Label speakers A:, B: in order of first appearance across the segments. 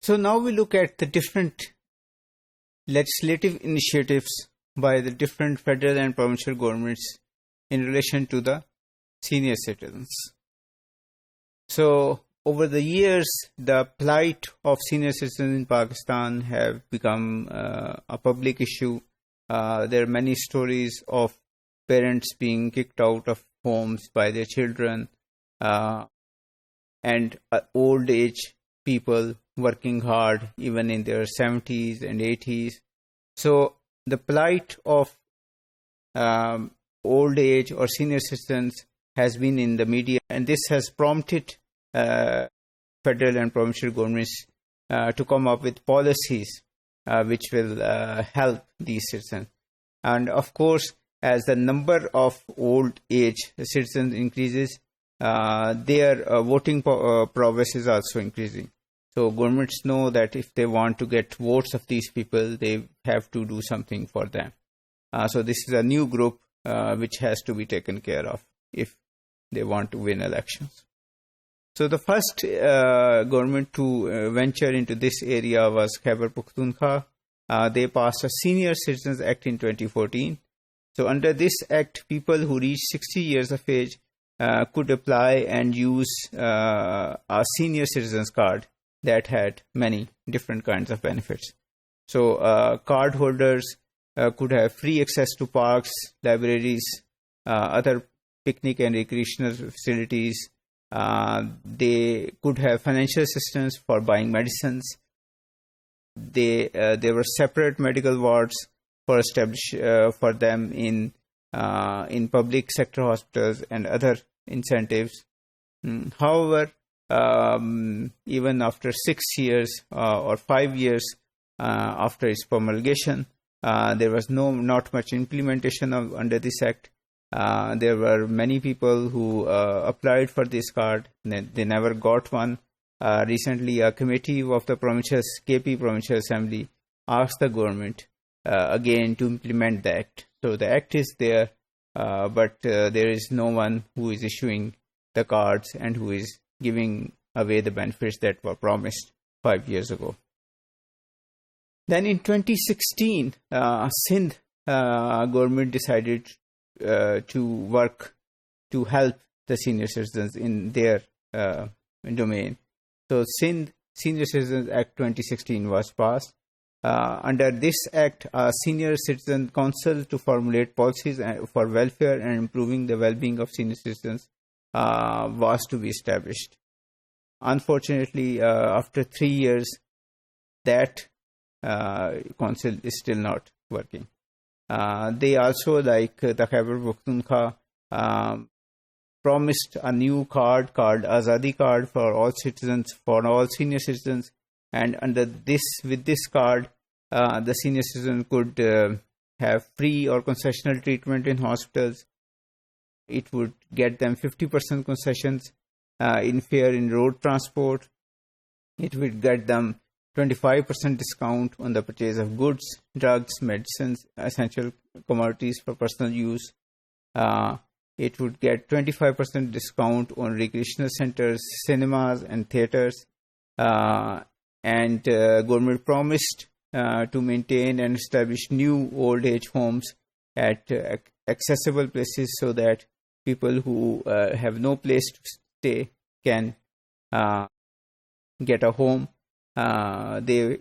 A: So now we look at the different legislative initiatives by the different federal and provincial governments in relation to the senior citizens. So over the years, the plight of senior citizens in Pakistan have become a public issue. There are many stories of parents being kicked out of homes by their children, and old age people working hard even in their 70s and 80s. So the plight of old age or senior citizens has been in the media, and this has prompted federal and provincial governments to come up with policies which will help these citizens. And of course, as the number of old age citizens increases, their voting prowess is also increasing. So governments know that if they want to get votes of these people, they have to do something for them. So this is a new group which has to be taken care of if they want to win elections. So the first government to venture into this area was Khyber Pakhtunkhwa. They passed a Senior Citizens Act in 2014. So under this act, people who reach 60 years of age could apply and use a senior citizens card that had many different kinds of benefits. So card holders could have free access to parks, libraries, other picnic and recreational facilities. They could have financial assistance for buying medicines. There were separate medical wards for them in public sector hospitals and other incentives. However, even after 6 years or 5 years after its promulgation, there was not much implementation under this act. There were many people who applied for this card. They never got one. Recently, a committee of the KP Provincial Assembly asked the government again to implement the act. So the act is there, but there is no one who is issuing the cards and who is giving away the benefits that were promised 5 years ago. Then in 2016, Sindh government decided to work to help the senior citizens in their domain. So Sindh Senior Citizens Act 2016 was passed. Under this act, a senior citizen council to formulate policies for welfare and improving the well-being of senior citizens was to be established. Unfortunately, after 3 years, that council is still not working. They also, like the Khyber Pakhtunkhwa, promised a new card called Azadi card for all citizens, for all senior citizens. And with this card, the senior citizen could have free or concessional treatment in hospitals. It would get them 50% concessions in fare in road transport. It would get them 25% discount on the purchase of goods, drugs, medicines, essential commodities for personal use. It would get 25% discount on recreational centers, cinemas, and theaters. And government promised to maintain and establish new old age homes at accessible places so that people who have no place to stay can get a home. There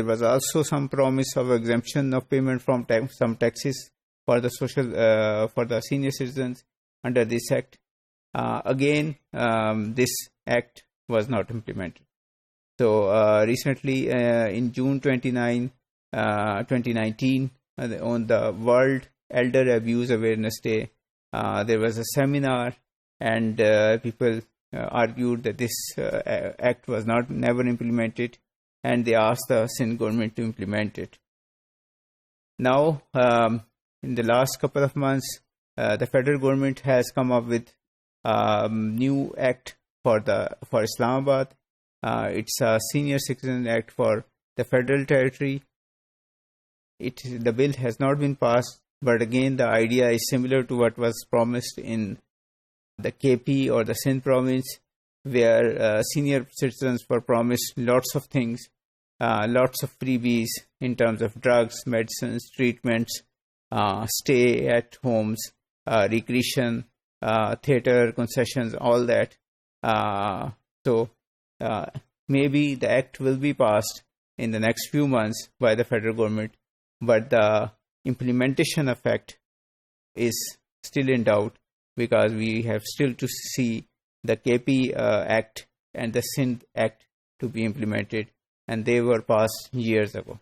A: was also some promise of exemption of payment from some taxes for the senior citizens under this act. Again, this act was not implemented. So recently, in June 29, 2019, on the World Elder Abuse Awareness Day, there was a seminar, and people argued that this act was never implemented, and they asked the Sindh government to implement it. Now, in the last couple of months, the federal government has come up with a new act for Islamabad. It's a Senior Citizen Act for the Federal Territory. The bill has not been passed, but again, the idea is similar to what was promised in the KP or the Sindh province, where senior citizens were promised lots of things, lots of freebies in terms of drugs, medicines, treatments, stay at homes, recreation, theater concessions, all that. So maybe the act will be passed in the next few months by the federal government, but the implementation effect is still in doubt, because we have still to see the KP Act and the Sindh Act to be implemented, and they were passed years ago.